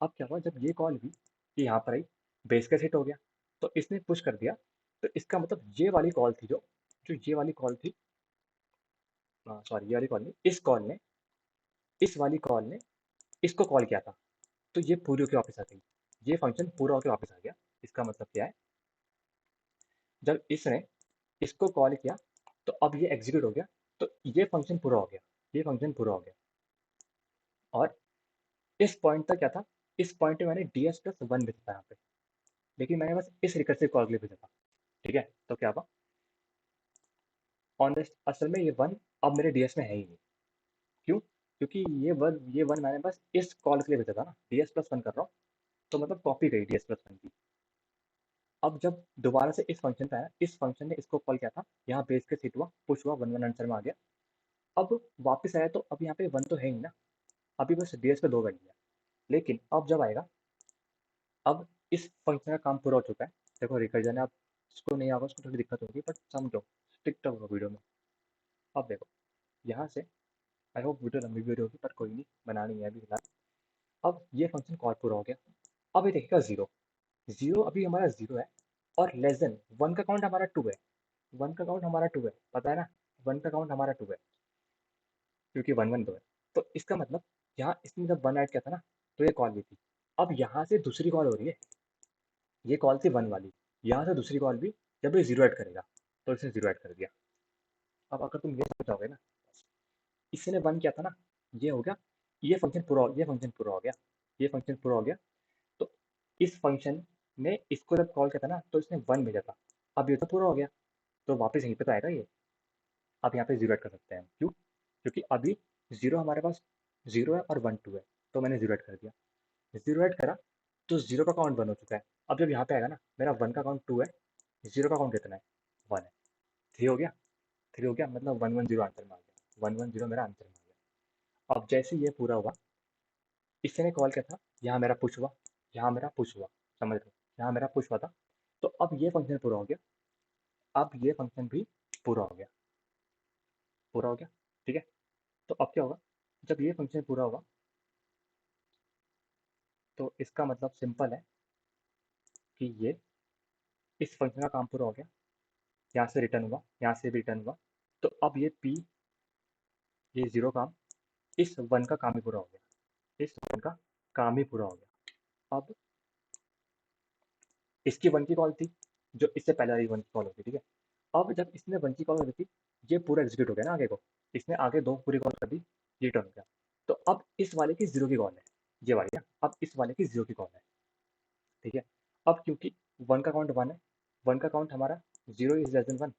अब क्या हुआ, जब ये कॉल भी ये यहाँ पर आई, बेस केस हिट हो गया, तो इसने पुश कर दिया। तो इसका मतलब ये वाली कॉल थी, जो ये वाली कॉल थी, सॉरी ये वाली कॉल नहीं, इस वाली कॉल ने इसको कॉल किया था, तो ये पूरी होकर वापस आ गई, ये फंक्शन पूरा होकर वापस आ गया। इसका मतलब क्या है, जब इसने इसको कॉल किया तो अब ये एग्जीक्यूट हो गया, तो ये फंक्शन पूरा हो गया, ये फंक्शन पूरा हो गया। और इस पॉइंट तक क्या था, इस पॉइंट पे मैंने डी एस प्लस वन भेजा था यहाँ पे, लेकिन मैंने बस इस रिकर्सिव कॉल के लिए भेजा था। ठीक है, तो क्या हुआ, ऑनेस्ट असल में ये वन अब मेरे डीएस में है ही नहीं। क्यों? क्योंकि ये वन मैंने बस इस कॉल के लिए भेजा था ना, डी एस प्लस वन कर रहा हूँ, तो मतलब कॉपी गई डी एस प्लस वन की। अब जब दोबारा से इस फंक्शन पे आया, इस फंक्शन ने इसको कॉल किया था, यहाँ बेस के हिट हुआ, पुश हुआ, वन वन आंसर में आ गया। अब वापस आया तो अब यहाँ पे वन तो है ही ना, अभी बस डीएस पे दो वैल्यू है, लेकिन अब जब आएगा, अब इस फंक्शन का काम पूरा हो चुका है। देखो रिकर्जन है, अब इसको नहीं आएगा, उसको थोड़ी दिक्कत होगी, बट समझो, स्टिक तो होगा वीडियो में। अब देखो यहाँ से, आई होप वीडियो लंबी वीडियो होगी, पर कोई नहीं, बनानी है अभी फिलहाल। अब ये फंक्शन कॉल पूरा हो गया। अब ये देखेगा जीरो, जीरो अभी हमारा जीरो है, और लेस देन वन का काउंट हमारा टू है। वन का काउंट हमारा टू है, पता है ना, वन का काउंट हमारा टू है, क्योंकि वन वन दो है। तो इसका मतलब यहाँ इसने जब वन ऐड किया था ना, तो ये कॉल हुई थी। अब यहाँ से दूसरी कॉल हो रही है, ये कॉल थी वन वाली, यहाँ से दूसरी कॉल भी जब ये जीरो ऐड करेगा, तो इसने जीरो ऐड कर दिया। अब अगर तुम ये सोचोगे ना, इसने वन किया था ना, ये हो गया, ये फंक्शन पूरा ये फंक्शन पूरा हो गया, ये फंक्शन पूरा हो गया। तो इस फंक्शन ने इसको जब कॉल किया था ना, तो इसने वन भेजा था। अब ये तो पूरा हो गया, तो वापस यहीं पे तो आएगा ये। अब यहाँ पे जीरो ऐड कर सकते हैं, क्यों? क्योंकि अभी जीरो हमारे पास जीरो है और वन टू है, तो मैंने जीरो ऐड कर दिया। जीरो ऐड करा, तो जीरो का काउंट वन हो चुका है। अब जब यहाँ पे आएगा ना, मेरा वन का काउंट टू है, जीरो का काउंट कितना है, वन है। थ्री हो गया, थ्री हो गया, मतलब वन वन जीरो आंसर में आ गया, वन वन जीरो मेरा आंसर में आ गया। अब जैसे ये पूरा हुआ, इसने कॉल किया था, यहाँ मेरा पुश हुआ, यहाँ मेरा पुश हुआ, समझ लो, यहाँ मेरा पुश हुआ था। तो अब ये फंक्शन पूरा हो गया, अब ये फंक्शन भी पूरा हो गया, पूरा हो गया, ठीक है। तो अब क्या होगा, जब ये फंक्शन पूरा होगा, तो इसका मतलब सिंपल है कि ये इस फंक्शन का काम पूरा हो गया। यहाँ से रिटर्न हुआ, यहाँ से भी रिटर्न हुआ, तो अब ये पी, ये जीरो काम, इस वन का काम ही पूरा हो गया, इस वन का काम ही पूरा हो गया। अब इसकी वन की कॉल थी, जो इससे पहले वाली वन की कॉल होती, ठीक है। अब जब इसने वन की कॉल कर दी थी, ये पूरा एग्जीक्यूट हो गया ना आगे को, इसने आगे दो पूरी कॉल कर दी, ये रिटर्न हो गया। तो अब इस वाले की जीरो की कॉल है, ये वाली ना, अब इस वाले की जीरो की कॉल है, ठीक है। अब क्योंकि वन का काउंट वन है, वन का काउंट हमारा zero is less than one,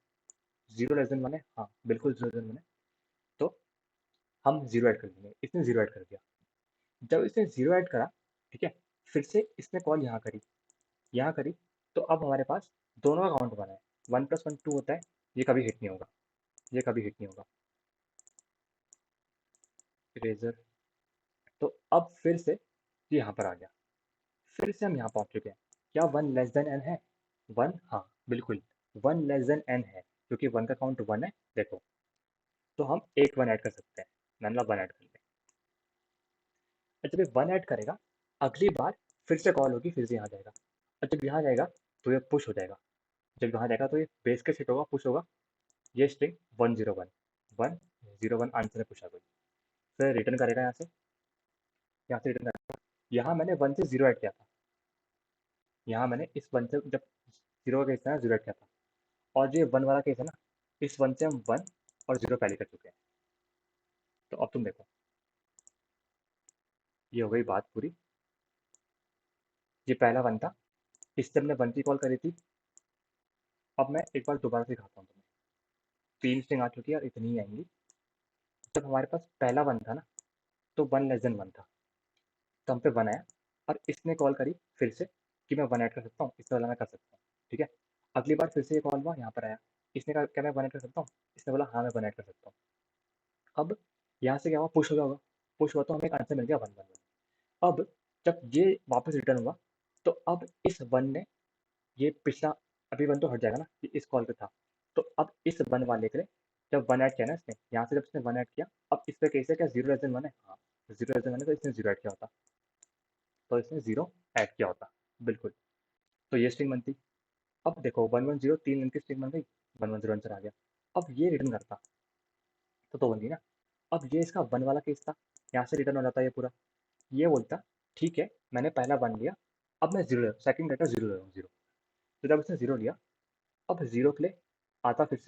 zero less than one है, हाँ बिल्कुल जीरो लेस देन वन है। तो हम जीरो ऐड कर देंगे, इसने जीरो ऐड कर दिया। जब इसने जीरो ऐड करा, ठीक है, फिर से इसने कॉल यहाँ करी, यहाँ करी, तो अब हमारे पास दोनों का काउंट वन है, वन प्लस वन टू होता है, ये कभी हिट नहीं होगा, ये कभी हिट नहीं होगा। इरेजर, तो अब फिर से ये यहाँ पर आ गया, फिर से हम यहाँ पहुँच चुके हैं। क्या वन लेस देन एन है? वन, हाँ बिल्कुल, वन लेस देन एन है, क्योंकि वन का काउंट वन है, देखो। तो हम एक वन ऐड कर सकते हैं, मैंने वन ऐड कर लिया। जब ये वन ऐड करेगा, अगली बार फिर से कॉल होगी, फिर से यहाँ जाएगा, और जब यहाँ जाएगा तो ये पुश हो जाएगा, जब यहाँ जाएगा तो ये बेस के सेट होगा, पुश होगा, ये string one zero one, one zero one answer में पुश आ गई। फिर रिटर्न करेगा यहाँ से, यहाँ से रिटर्न करेगा, यहाँ मैंने वन से जीरो ऐड किया था, यहाँ मैंने इस वन से जब जीरो का केस था जीरो ऐड किया था, और जो ये वन वाला केस है ना, इस वन से हम वन और जीरो पहले कर चुके हैं। तो अब तुम देखो, ये हो गई बात पूरी। ये पहला वन था, इससे हमने वन की कॉल करी थी। अब मैं एक बार दोबारा सिखाता हूँ तुम्हें, तीन स्ट्रिंग आ चुकी है और इतनी ही आएंगी। जब हमारे पास पहला वन था ना, तो वन लेस देन वन था, तो हम पे वन आया, और इसने कॉल करी फिर से कि मैं वन ऐड कर सकता हूँ, इससे वाला मैं कर सकता हूँ, ठीक है। अगली बार फिर से ये कॉल हुआ, यहाँ पर आया, इसने कहा क्या मैं वन ऐड कर सकता हूँ, इसने बोला हाँ मैं वन ऐड कर सकता हूँ। अब यहाँ से क्या हुआ, पुश हो गया होगा, पुश हुआ तो हमें एक आंसर मिल गया वन वन वन। अब जब ये वापस रिटर्न हुआ, तो अब इस वन ने, ये पिछला अभी वन तो हट जाएगा ना, ये इस कॉल पे था, तो अब इस वन वाले के लिए जब वन ऐड किया ना इसने, यहाँ से जब इसने वन ऐड किया, अब इस पे केस है क्या, जीरो लेस देन वन है, हाँ जीरो लेस देन वन है, तो इसने जीरो ऐड किया होता, तो इसने जीरो ऐड किया होता, बिल्कुल। तो ये स्ट्रिंग बनती। अब देखो वन वन जीरो, तीन की स्ट्रिंग बन गई, वन वन जीरो आंसर आ गया। अब ये रिटर्न करता, तो बन गई ना। अब ये इसका वन वाला केस था, यहाँ से रिटर्न हो जाता है ये पूरा। ये बोलता ठीक है, मैंने पहला वन लिया, अब मैं जीरो सेकंड डेटा जीरो ले रहा हूँ, जीरो। तो जब उसने जीरो लिया, अब जीरो के लिए आता फिर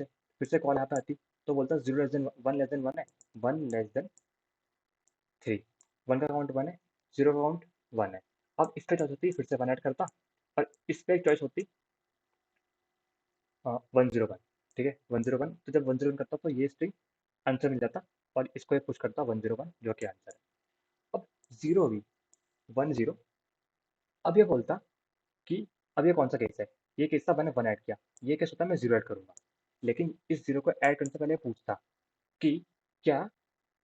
से कॉल यहाँ पे आती, तो बोलता जीरो लेस देन वन है, one less than three, one का काउंट वन है, जीरो का काउंट वन है। अब इस पे चॉइस होती, फिर से वन ऐड करता, और इस पे एक चॉइस होती, वन जीरो वन, ठीक है, वन जीरो वन। तो जब वन जीरो वन करता तो ये स्ट्रिंग आंसर मिल जाता, और इसको एक पुश करता वन जीरो वन, जो कि आंसर है। अब जीरो भी, वन जीरो, अब ये बोलता कि अब ये कौन सा केस है, ये केस था मैंने वन ऐड किया, ये केस होता है मैं जीरो ऐड करूंगा। लेकिन इस जीरो को ऐड करने से पहले पूछता कि क्या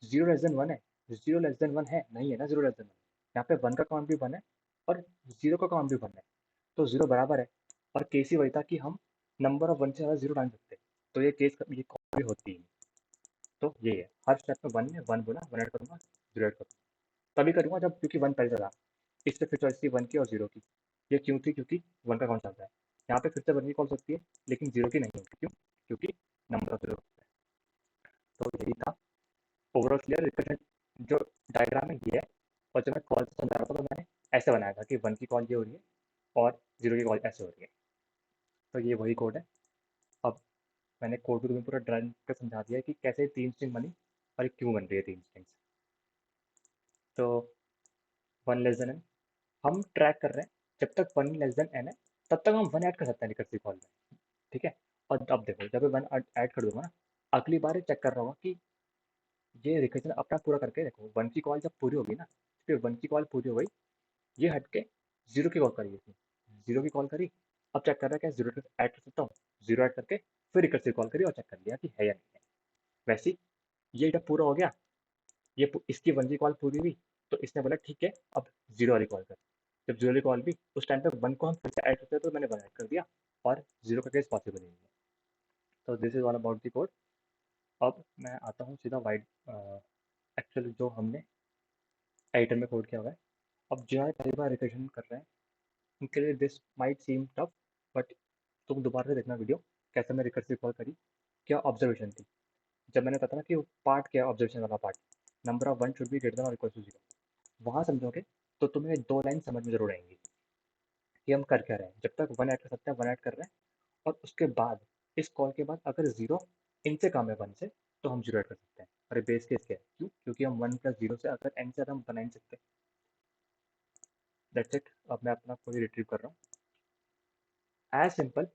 जीरो लेस देन वन है, जीरो लेस देन वन है, नहीं है ना जीरो लेस देन वन, यहाँ पे 1 का काउंट भी 1 है और 0 का काउंट भी 1 है, तो 0 बराबर है। और केस ही वही था कि हम नंबर ऑफ 1 से ज़्यादा 0 डाल सकते हैं, तो ये केस ये कॉल भी होती है। तो ये है, हर स्टेप में 1 में 1 बोला, 1 ऐड करूँगा, 0 ऐड करूँगा। तभी करूँगा जब, क्योंकि 1 पहले था, इस पे फिर चॉइस थी 1 की और 0 की। ये क्यों थी? क्योंकि 1 का काउंट चलता है। यहाँ पे फिर से 1 की कॉल सकती है, लेकिन 0 की नहीं होती। क्यों? क्योंकि नंबर ऑफ 0 है। तो यही था ओवरऑल क्लियर रिकर्जन जो डायग्राम है ये है। और जब मैं कॉल से समझा रहा था तो मैंने ऐसे बनाया था कि 1 की कॉल ये हो रही है और 0 की कॉल ऐसे हो रही है। तो ये वही कोड है। अब मैंने कोड को तुम्हें पूरा ड्राइव कर समझा दिया है कि कैसे 3 स्ट्रिंग बनी और क्यों बन रही है 3 स्ट्रिंग्स। तो 1 लेस देन एन हम ट्रैक कर रहे हैं, जब तक 1 लेस देन एन है तब तक हम 1 ऐड कर सकते हैं रिकर्सिव कॉल में, ठीक है। और अब देखो, जब मैं 1 ऐड कर दूंगा ना, अगली बार चेक कर रहा होगा कि ये रिकर्जन अपना पूरा करके देखो, 1 की कॉल जब पूरी होगी ना, फिर 1 की कॉल पूरी हो गई, ये हट के 0 की कॉल करी इसने, 0 की कॉल करी, अब चेक कर रहा है क्या 0 ऐड कर सकता हूँ, 0 ऐड करके फिर रिकर्सिव कॉल करी और चेक कर लिया कि है या नहीं है। वैसे ही ये जब पूरा हो गया, ये इसकी 1 की कॉल पूरी हुई, तो इसने बोला ठीक है अब 0 वाली कॉल कर। जब 0 वाली कॉल भी, उस टाइम पे 1 को हम फिर से ऐड करते हैं, तो मैंने 1 ऐड कर दिया और 0 का केस पॉसिबल नहीं है। तो this is all about the code. अब मैं आता हूँ सीधा वाइट एक्चुअली जो हमने एडिटर में कोड किया हुआ है। अब जो है पहली बार रिकर्जन कर रहे हैं उनके लिए this might seem tough, but तुम दोबारा से देखना वीडियो कैसे मैं रिकर्सिव कॉल करी, क्या ऑब्जर्वेशन थी। जब मैंने कहा था ना कि वो पार्ट क्या ऑब्जर्वेशन वाला part, number of 1 should be greater than और इक्वल टू 0, वहाँ समझोगे तो तुम्हें 2 लाइन समझ में जरूर आएंगी कि हम कर क्या रहे हैं। जब तक 1 ऐड कर सकते हैं 1 ऐड कर रहे हैं, और उसके बाद इस कॉल के बाद अगर 0 इनसे कम है 1 से, तो हम 0 ऐड कर सकते हैं। अरे बेस केस क्या है? क्यों? क्योंकि हम 1 प्लस 0 से अगर n से ज़्यादा हम बना नहीं सकते। That's it. अब मैं अपना कोड रिट्रीव कर रहा हूँ। एज सिंपल,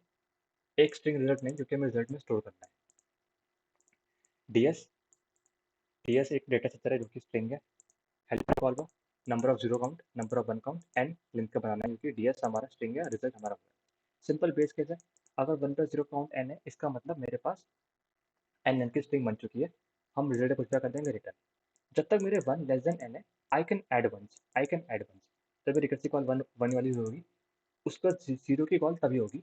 एक स्ट्रिंग रिजल्ट नहीं, जो कि हमें रिजल्ट में स्टोर करना है। ds ds एक डेटा स्ट्रक्चर है जो कि स्ट्रिंग है। हेल्पर कॉल को number of 0 count, number of 1 count, and link का बनाना है, क्योंकि ds हमारा स्ट्रिंग है, रिजल्ट हमारा होगा। सिंपल बेस केस है, अगर 1 प्लस 0 काउंट n है, इसका मतलब मेरे पास n की स्ट्रिंग बन चुकी है। हम रिजल्ट कुछ कर देंगे रिटर्न। जब तक मेरे 1 लेस देन n है, I can add ones, I can add ones. तभी रिकर्सिव कॉल 1 वाली होगी। उसका 0 की कॉल तभी होगी,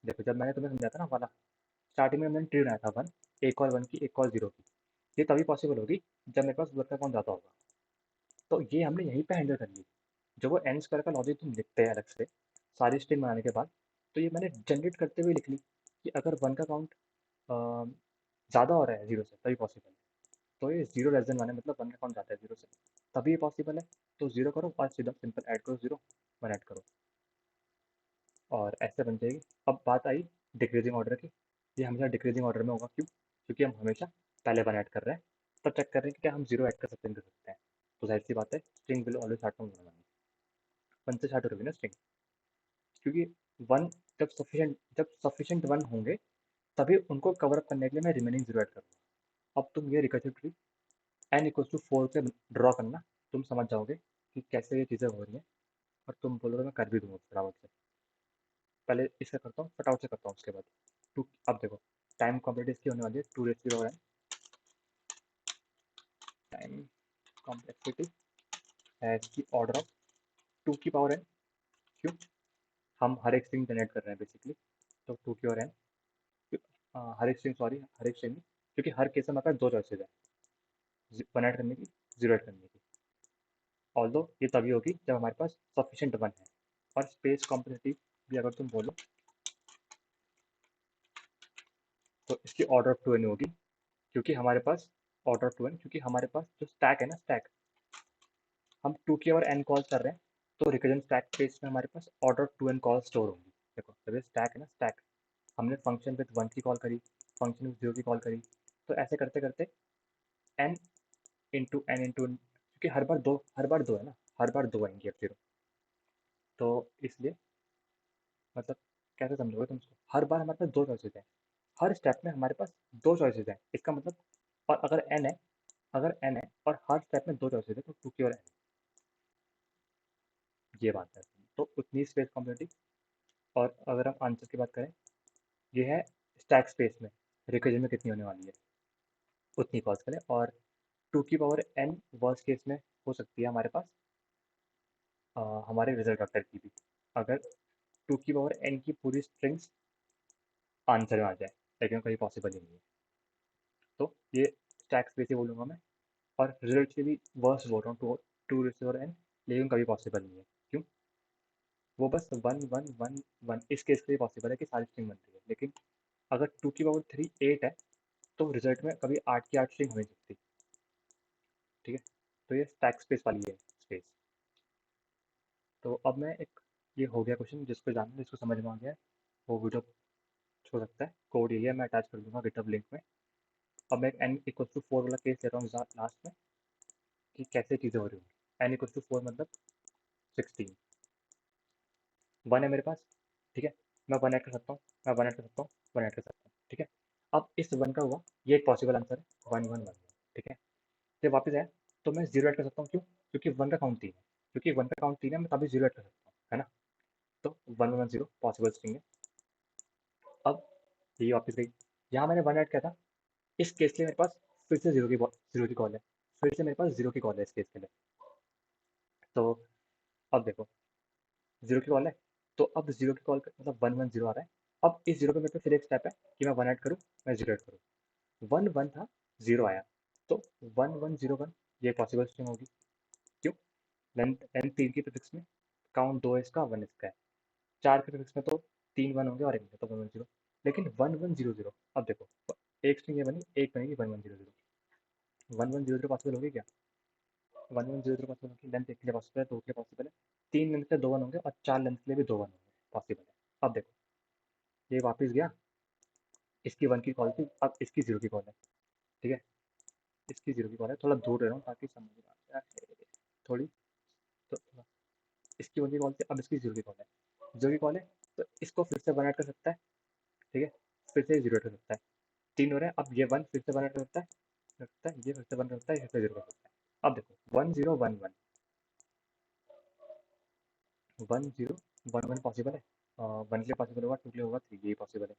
देखो जब मैंने तुम्हें समझाया था ना वाला, स्टार्टिंग में मैंने ट्री बनाया था 1, एक कॉल 1 की, एक कॉल 0 की। ये तभी पॉसिबल होगी जब मेरे पास वर्क का काउंट ज़्यादा होगा। तो ये हमने यहीं पे हैंडल कर ली। जब वो एन स्क्वायर का लॉजिक तुम लिखते हैं अलग से सारी स्ट्रिंग बनाने के बाद, तो ये मैंने जनरेट करते हुए लिख ली कि अगर 1 का काउंट ज़्यादा हो रहा है 0 से तभी पॉसिबल है। तो ये 0 लेस देन 1 है, मतलब 1 का काउंट जाता है 0 से, तभी ये पॉसिबल है। तो 0 करो और सीधा सिंपल ऐड करो 0, 1 ऐड करो और ऐसे बन जाएगी। अब बात आई डिक्रीजिंग ऑर्डर की। ये हमेशा डिक्रीजिंग ऑर्डर में होगा, क्यों? क्योंकि हम हमेशा पहले 1 ऐड कर रहे हैं, तब चेक कर रहे हैं कि क्या हम 0 ऐड कर सकते हैं, कर सकते हैं। तो जाहिर सी बात है string will always start from 1 से स्टार्ट हो रही है ना स्ट्रिंग, क्योंकि 1 जब सफिशिएंट 1 होंगे तभी उनको कवर अप करने के लिए मैं रिमेनिंग 0 ऐड करूँगा। अब तुम ये recursive tree n equals to 4 पे ड्रॉ करना, तुम समझ जाओगे कि कैसे ये चीज़ें हो रही हैं, और तुम बोलोगे मैं कर भी दूंगा फटाफट से। पहले इसका करता हूँ, फटाफट से करता हूँ, उसके बाद टू। अब देखो टाइम कॉम्प्लेक्सिटी इसकी होने वाली है 2 रेज़ की पावर n। टाइम कॉम्प्लेक्सिटी है इसकी ऑर्डर ऑफ 2 की पावर n। क्यों? हम हर एक स्ट्रिंग जनरेट कर रहे हैं बेसिकली, तो 2 की पावर n। हर एक स्ट्रिंग, सॉरी हर एक स्ट्रिंग, क्योंकि हर केस में हमारे पास 2 चॉइसेस है, 1 ऐड करने की, 0 ऐड करने की। ऑल्दो ये तभी होगी जब हमारे पास सफिशिएंट 1 है। और स्पेस कॉम्प्लेक्सिटी भी अगर तुम बोलो तो इसकी ऑर्डर ऑफ 2n होगी, क्योंकि हमारे पास ऑर्डर ऑफ 2n, क्योंकि हमारे पास जो स्टैक है ना, स्टैक, हम 2 की और n कॉल्स कर रहे हैं, तो रिकर्जन स्टैक स्पेस में हमारे पास order of 2n call store होंगी। देखो जब ये स्टैक है ना, स्टैक, हमने फंक्शन विद 1 की कॉल करी, फंक्शन विद 0 की कॉल करी, तो ऐसे करते करते n इंटू n इंटू, क्योंकि हर बार दो है ना, हर बार दो आएंगी अब 0, तो इसलिए मतलब कैसे समझोगे तुम इसको, हर बार हमारे पास 2 चॉइसेस हैं, हर स्टेप में हमारे पास 2 चॉइसेस हैं, इसका मतलब। और अगर n है, अगर n है और हर स्टेप में 2 चॉइसेस है, तो 2 की और n, ये बात है। तो उतनी स्पेस कॉम्प्लेक्सिटी। और अगर हम आंसर की बात करें, ये है स्टैक स्पेस में रिकर्जन में कितनी होने वाली है, उतनी कॉस्ट करें। और 2 की पावर n वर्स्ट केस में हो सकती है हमारे पास हमारे रिजल्ट वेक्टर की भी, अगर 2n की पूरी स्ट्रिंग्स आंसर में आ जाए, लेकिन कहीं पॉसिबल ही नहीं है। तो ये स्टैक स्पेस ही बोलूँगा मैं, और रिजल्ट के भी वर्स्ट बोल रहा हूँ, 2n, लेकिन कभी पॉसिबल नहीं है। क्यों? वो बस 1 1 1 1 इस केस के लिए पॉसिबल है कि सारी स्ट्रिंग बनती है, लेकिन अगर 2 की पावर 3 8 है तो रिजल्ट में कभी 8 की 8 स्ट्रिंग हो नहीं सकती। ठीक है, तो ये स्टैक स्पेस वाली है स्पेस। तो अब मैं एक, ये हो गया क्वेश्चन, जिसको जानना जिसको समझ में आ गया है वो वीडियो छोड़ सकता है। कोड यही है, मैं अटैच कर दूंगा गिटहब लिंक में। अब मैं एक n=4 वाला केस ले रहा हूँ लास्ट में, कि कैसे चीज़ें हो रही होंगी। n=4 मतलब 16, 1 है मेरे पास। ठीक है, मैं 1 ऐड कर सकता हूँ, मैं 1 ऐड कर सकता हूँ, 1 ऐड कर सकता हूँ। ठीक है, अब इस 1 का हुआ, ये एक पॉसिबल आंसर है, 1 1 1। ठीक है, जब वापस आया तो मैं 0 ऐड कर सकता हूँ। क्यों? क्योंकि 1 का काउंट 3 है, क्योंकि 1 का काउंट 3 है, मैं तभी 0 ऐड कर सकता हूँ, है ना। तो 1 1 0 पॉसिबल स्ट्रिंग है। अब ये वापस गई, यहाँ मैंने 1 ऐड किया था, इस केस के लिए मेरे पास फिर से 0 की कॉल है, फिर से मेरे पास 0 की कॉल है इस केस के लिए। तो अब देखो, 0 की कॉल है, तो अब 0 की कॉल मतलब 1 1 0 आ रहा है। अब इस 0 पे मेरे पे फिर एक स्टेप है कि मैं 1 ऐड करूँ, मैं 0 ऐड करूँ। 1 1 था, 0 आया, तो 1 1 0 1 ये पॉसिबल स्ट्रिंग होगी। क्यों? लेंथ 3 की प्रीफिक्स में काउंट 2 है इसका, 1 इसका है। 4 के प्रीफिक्स में तो 3 1 होंगे और एक तो 1 1 0, लेकिन 1 1 0 0, अब देखो एक स्ट्रिंग ये बनी, एक बनेगी 1 1 0 0। 1 1 0 0 पॉसिबल होगी क्या? 1 1 0 0 पॉसिबल होगी, लेंथ एक के लिए पॉसिबल है, 2 के लिए पॉसिबल है, 3 लेंथ के 2 1 होंगे, और 4 लेंथ के लिए भी 2 1 होंगे, पॉसिबल है। अब देखो, ये वापस गया, इसकी 1 की कॉल थी, अब इसकी 0 की कॉल है। ठीक है, इसकी 0 की कॉल है, थोड़ा दूर रह रहा हूँ ताकि समझ में आ जाए थोड़ी। तो इसकी 1 की कॉल थी, अब इसकी 0 की कॉल है, 0 की कॉल है, तो इसको फिर से 1 ऐड कर सकता है। ठीक है, फिर से 0 ऐड कर सकता है, 3 हो रहे हैं, अब ये 1 फिर से 1 ऐड कर सकता है, ये फिर से 1 कर सकता है, ये फिर से 0 कर सकता है। अब देखो 1 0 1 1 1 0 1 1 पॉसिबल है, 1 के लिए पॉसिबल होगा, 2 के लिए होगा, 3 ये पॉसिबल है।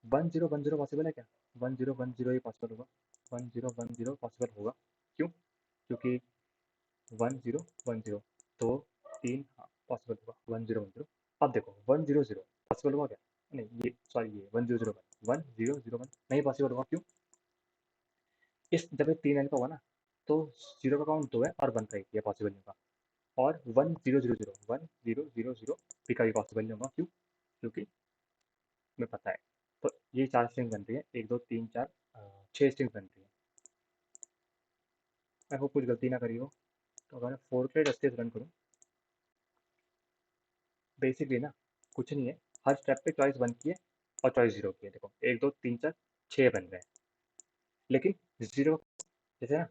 1 0 1 0 पॉसिबल है क्या? 1 0 1 0 ये पॉसिबल होगा, 1 0 1 0 पॉसिबल होगा। क्यों? क्योंकि 1 0 1 0 2 3, हाँ पॉसिबल होगा, 1 0 1 0। अब देखो 1 0 0 पॉसिबल होगा क्या? नहीं, ये सॉरी, ये 1 0 0 1 1 0 0 1 नहीं पॉसिबल होगा। क्यों? इस जब ये 3 का होगा ना, तो 0 का काउंट 2 है और 1 का 1, ये पॉसिबल नहीं होगा। और 1 0 0 0 1 0 0 0 भी कभी पॉसिबल नहीं होगा। क्यों? क्योंकि हमें पता है। तो ये 4 स्ट्रिंग बन रही है, 1 2 3 4 6 स्ट्रिंग बन रही है। मैं होप कुछ गलती ना करी हो। तो अगर मैं 4 के जस्टिस रन करूँ, बेसिकली ना कुछ नहीं है, हर स्टेप पे चॉइस 1 की है और चॉइस 0 की है। देखो 1 2 3 4 6 बन रहे हैं, लेकिन 0 जैसे ना,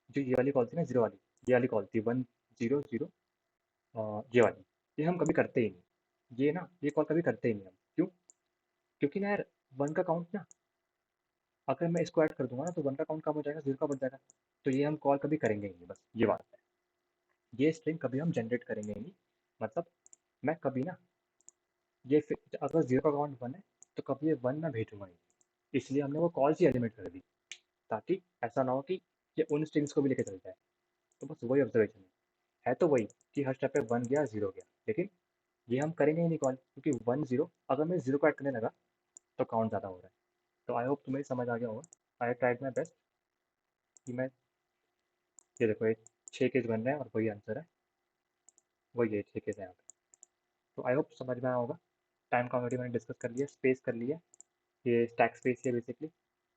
जो ये वाली कॉल थी ना 0 वाली, ये वाली कॉल थी 1 0 0, ये वाली, ये हम कभी करते ही नहीं। ये ना, ये कॉल कभी करते ही नहीं हम। क्यों? क्योंकि ना यार, 1 का काउंट ना, अगर मैं इसको ऐड कर दूंगा ना, तो 1 का काउंट कम हो जाएगा, 0 का बढ़ जाएगा। तो ये हम कॉल कभी करेंगे ही नहीं, बस ये बात है। ये स्ट्रिंग कभी हम जनरेट करेंगे ही नहीं, मतलब मैं कभी ना, ये अगर 0 का काउंट 1 है तो कभी ये 1 मैं भेजूंगा नहीं, इसलिए हमने वो कॉल ही एलिमिनेट कर दी, ताकि ऐसा ना हो कि ये उन स्ट्रिंग्स को भी लेके चल जाए। तो बस वही ऑब्जर्वेशन है तो वही, कि हर स्टेप पे 1 गया 0 गया, लेकिन ये हम करेंगे ही नहीं कॉल, क्योंकि 1 0, अगर मैं 0 को ऐड करने लगा तो काउंट ज़्यादा हो रहा है। तो आई होप तुम्हें समझ आ गया होगा। आई ट्राइड माई बेस्ट कि मैं, ये देखो ये 6 केस बन रहे हैं और वही आंसर है, वही है 6 केस है यहाँ पे। तो आई होप समझ में आया होगा। टाइम का ऑलरेडी मैंने डिस्कस कर लिया, स्पेस कर लिया, ये स्टैक स्पेस है बेसिकली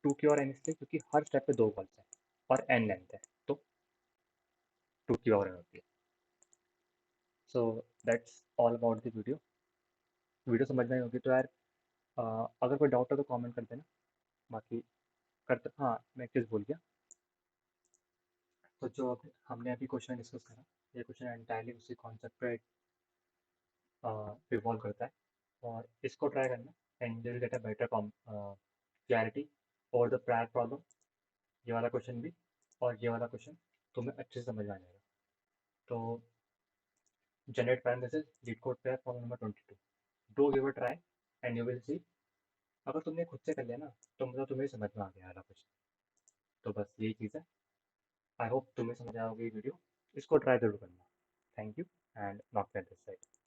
2 की और n इसलिए क्योंकि हर स्टेप पे 2 कॉल्स हैं और n लेंथ है, तो 2 की और n होती है। So that's all about the video. Video समझ में आई होगी तो यार, अगर कोई डाउट हो तो कमेंट कर देना। बाकी करते, हाँ मैं एक चीज़ भूल गया। तो जो हमने अभी क्वेश्चन डिस्कस करा, ये क्वेश्चन एंटायरली उसी कॉन्सेप्ट पे रिवॉल्व करता है, और इसको ट्राई करना and you will get a better clarity for the prior problem. ये वाला क्वेश्चन भी और ये वाला क्वेश्चन तुम्हें अच्छे से समझ में आ जाएगा। तो जनरेट पैरेंथेसिस लीड कोड पे problem number 22, do give a try and you will see. अगर तुमने खुद से कर लिया ना, तो मतलब तुम्हें समझ में आ गया वाला क्वेश्चन। तो बस यही चीज़ है। आई होप तुम्हें समझ आओगे वीडियो, इसको ट्राई जरूर करना। Thank you. and knock me at this side.